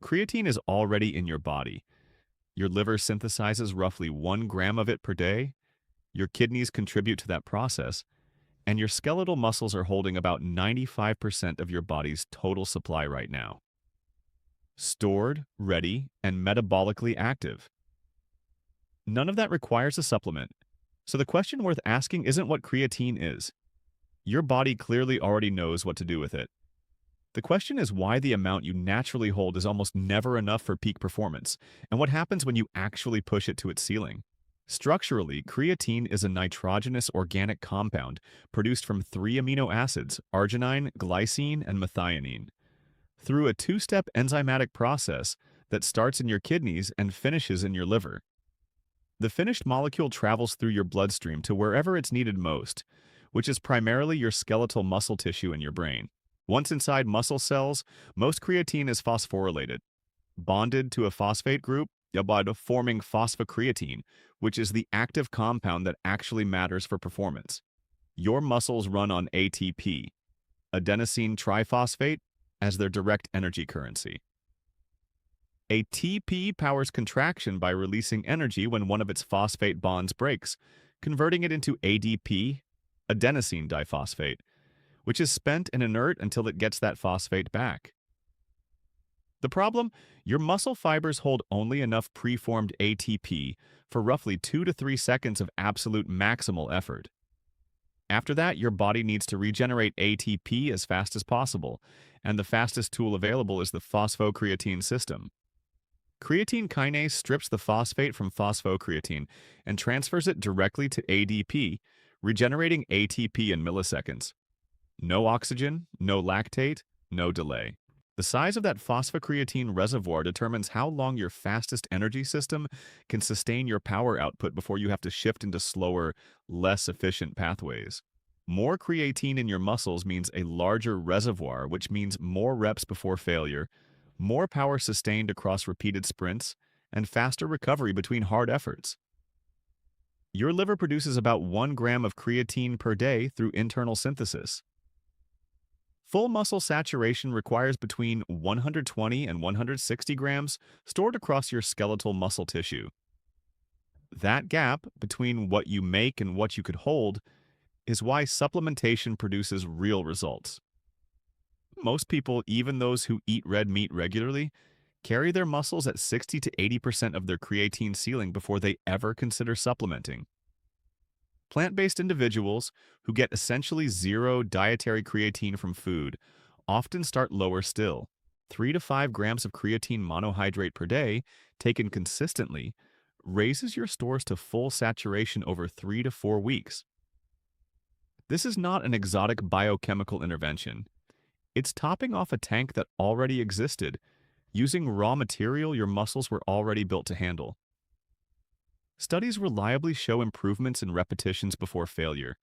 Creatine is already in your body. Your liver synthesizes roughly 1 gram of it per day, your kidneys contribute to that process, and your skeletal muscles are holding about 95% of your body's total supply right now. Stored, ready, and metabolically active. None of that requires a supplement. So the question worth asking isn't what creatine is. Your body clearly already knows what to do with it. The question is why the amount you naturally hold is almost never enough for peak performance, and what happens when you actually push it to its ceiling. Structurally, creatine is a nitrogenous organic compound produced from 3 amino acids, arginine, glycine, and methionine, through a two-step enzymatic process that starts in your kidneys and finishes in your liver. The finished molecule travels through your bloodstream to wherever it's needed most, which is primarily your skeletal muscle tissue and your brain. Once inside muscle cells, most creatine is phosphorylated, bonded to a phosphate group by forming phosphocreatine, which is the active compound that actually matters for performance. Your muscles run on ATP, adenosine triphosphate, as their direct energy currency. ATP powers contraction by releasing energy when one of its phosphate bonds breaks, converting it into ADP, adenosine diphosphate, which is spent and inert until it gets that phosphate back. The problem? Your muscle fibers hold only enough preformed ATP for roughly 2 to 3 seconds of absolute maximal effort. After that, your body needs to regenerate ATP as fast as possible, and the fastest tool available is the phosphocreatine system. Creatine kinase strips the phosphate from phosphocreatine and transfers it directly to ADP, regenerating ATP in milliseconds. No oxygen, no lactate, no delay. The size of that phosphocreatine reservoir determines how long your fastest energy system can sustain your power output before you have to shift into slower, less efficient pathways. More creatine in your muscles means a larger reservoir, which means more reps before failure, more power sustained across repeated sprints, and faster recovery between hard efforts. Your liver produces about 1 gram of creatine per day through internal synthesis. Full muscle saturation requires between 120 and 160 grams stored across your skeletal muscle tissue. That gap between what you make and what you could hold is why supplementation produces real results. Most people, even those who eat red meat regularly, carry their muscles at 60 to 80% of their creatine ceiling before they ever consider supplementing. Plant-based individuals who get essentially zero dietary creatine from food often start lower still. 3 to 5 grams of creatine monohydrate per day, taken consistently, raises your stores to full saturation over 3 to 4 weeks. This is not an exotic biochemical intervention. It's topping off a tank that already existed, using raw material your muscles were already built to handle. Studies reliably show improvements in repetitions before failure,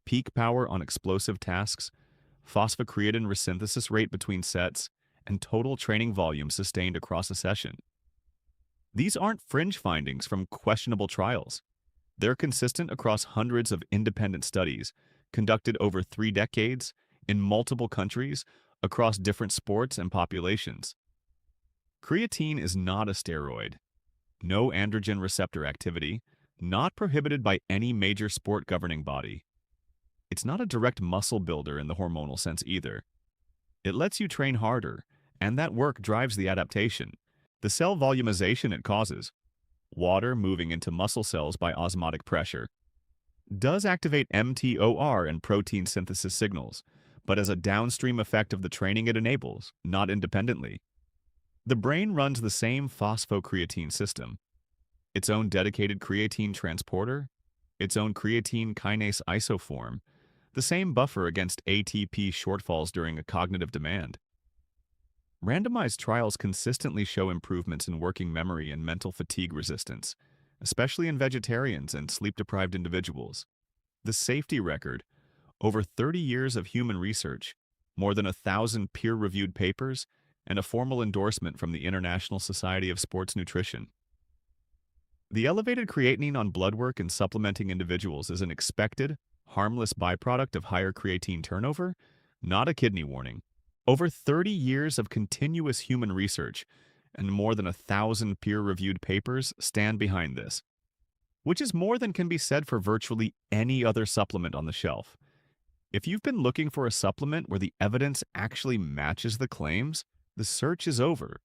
peak power on explosive tasks, phosphocreatine resynthesis rate between sets, and total training volume sustained across a session. These aren't fringe findings from questionable trials. They're consistent across hundreds of independent studies, conducted over 3 decades, in multiple countries, across different sports and populations. Creatine is not a steroid. No androgen receptor activity, not prohibited by any major sport governing body. It's not a direct muscle builder in the hormonal sense either. It lets you train harder, and that work drives the adaptation, the cell volumization it causes. Water moving into muscle cells by osmotic pressure does activate mTOR and protein synthesis signals, but as a downstream effect of the training it enables, not independently. The brain runs the same phosphocreatine system, its own dedicated creatine transporter, its own creatine kinase isoform, the same buffer against ATP shortfalls during a cognitive demand. Randomized trials consistently show improvements in working memory and mental fatigue resistance, especially in vegetarians and sleep-deprived individuals. The safety record, over 30 years of human research, more than 1,000 peer-reviewed papers, and a formal endorsement from the International Society of Sports Nutrition. The elevated creatinine on blood work in supplementing individuals is an expected, harmless byproduct of higher creatine turnover, not a kidney warning. Over 30 years of continuous human research and more than 1,000 peer-reviewed papers stand behind this, which is more than can be said for virtually any other supplement on the shelf. If you've been looking for a supplement where the evidence actually matches the claims, the search is over.